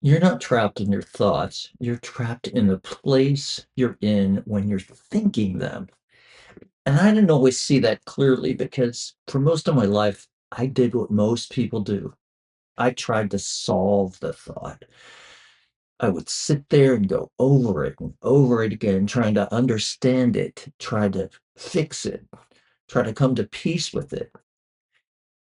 You're not trapped in your thoughts. You're trapped in the place you're in when you're thinking them. And I didn't always see that clearly because for most of my life, I did what most people do. I tried to solve the thought. I would sit there and go over it and over it again, trying to understand it, try to fix it, try to come to peace with it.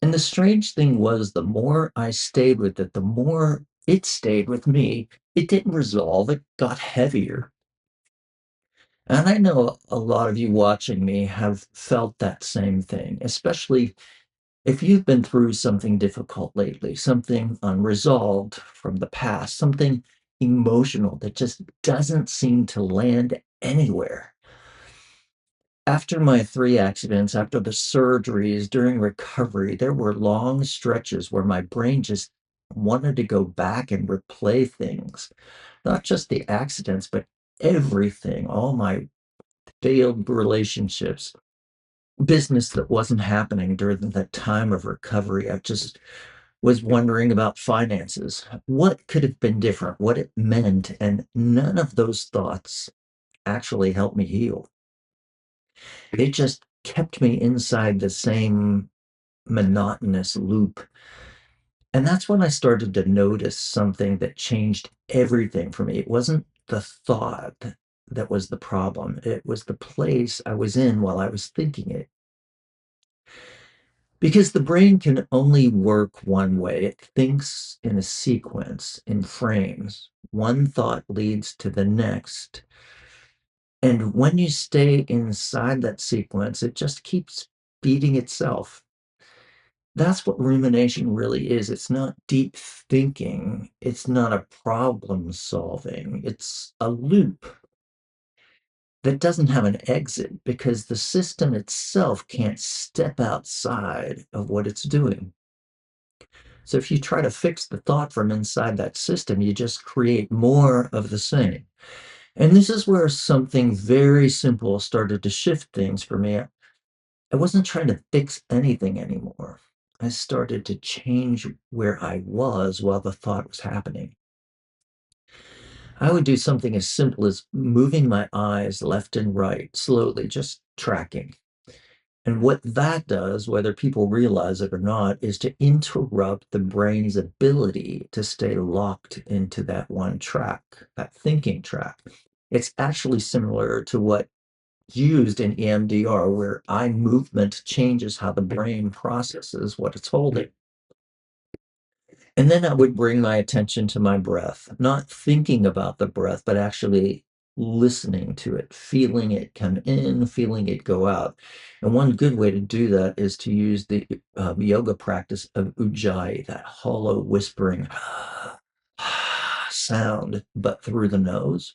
And the strange thing was, the more I stayed with it, the more it stayed with me. It didn't resolve, it got heavier. And I know a lot of you watching me have felt that same thing, especially if you've been through something difficult lately, something unresolved from the past, something emotional that just doesn't seem to land anywhere. After my 3 accidents, after the surgeries, during recovery, there were long stretches where my brain just wanted to go back and replay things, not just the accidents, but everything, all my failed relationships, business that wasn't happening during that time of recovery. I just was wondering about finances, what could have been different, what it meant, and none of those thoughts actually helped me heal. It just kept me inside the same monotonous loop. And that's when I started to notice something that changed everything for me. It wasn't the thought that was the problem, it was the place I was in while I was thinking it. Because the brain can only work one way. It thinks in a sequence, in frames. One thought leads to the next. And when you stay inside that sequence, it just keeps feeding itself. That's what rumination really is. It's not deep thinking, it's not a problem solving, it's a loop that doesn't have an exit because the system itself can't step outside of what it's doing. So if you try to fix the thought from inside that system, you just create more of the same. And this is where something very simple started to shift things for me. I wasn't trying to fix anything anymore. I started to change where I was while the thought was happening. I would do something as simple as moving my eyes left and right, slowly, just tracking. And what that does, whether people realize it or not, is to interrupt the brain's ability to stay locked into that one track, that thinking track. It's actually similar to what used in EMDR, where eye movement changes how the brain processes what it's holding. And then I would bring my attention to my breath, not thinking about the breath, but actually listening to it, feeling it come in, feeling it go out. And one good way to do that is to use the yoga practice of ujjayi, that hollow whispering sound, but through the nose.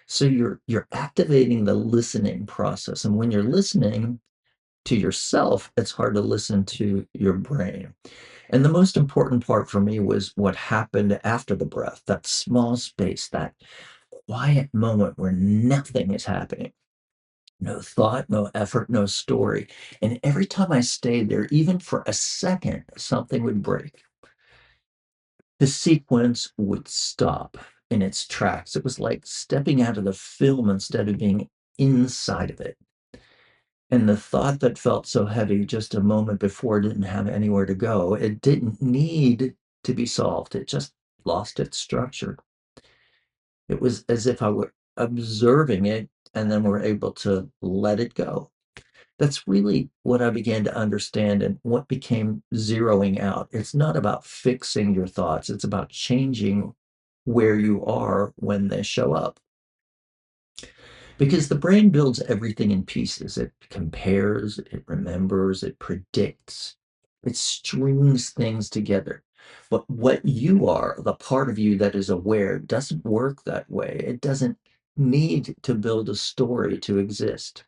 So you're activating the listening process. And when you're listening to yourself, it's hard to listen to your brain. And the most important part for me was what happened after the breath, that small space, that quiet moment where nothing is happening. No thought, no effort, no story. And every time I stayed there, even for a second, something would break. The sequence would stop in its tracks. It was like stepping out of the film instead of being inside of it. And the thought that felt so heavy just a moment before didn't have anywhere to go. It didn't need to be solved. It just lost its structure. It was as if I were observing it and then were able to let it go. That's really what I began to understand and what became zeroing out. It's not about fixing your thoughts, it's about changing where you are when they show up. Because the brain builds everything in pieces. It compares, it remembers, it predicts, it strings things together. But what you are, the part of you that is aware, doesn't work that way. It doesn't need to build a story to exist.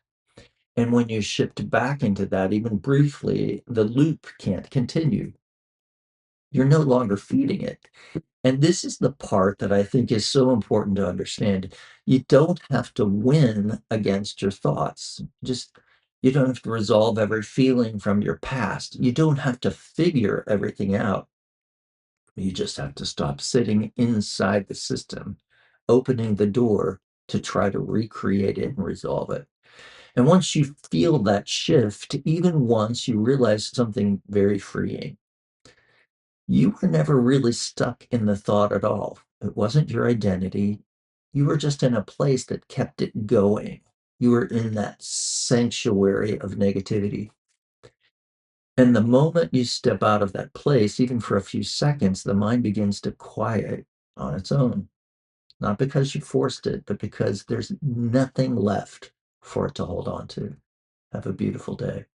And when you shift back into that, even briefly, the loop can't continue. You're no longer feeding it. And this is the part that I think is so important to understand. You don't have to win against your thoughts. Just you don't have to resolve every feeling from your past. You don't have to figure everything out. You just have to stop sitting inside the system, opening the door to try to recreate it and resolve it. And once you feel that shift, even once, you realize something very freeing. You were never really stuck in the thought at all. It wasn't your identity. You were just in a place that kept it going. You were in that sanctuary of negativity. And the moment you step out of that place, even for a few seconds, the mind begins to quiet on its own. Not because you forced it, but because there's nothing left for it to hold on to. Have a beautiful day.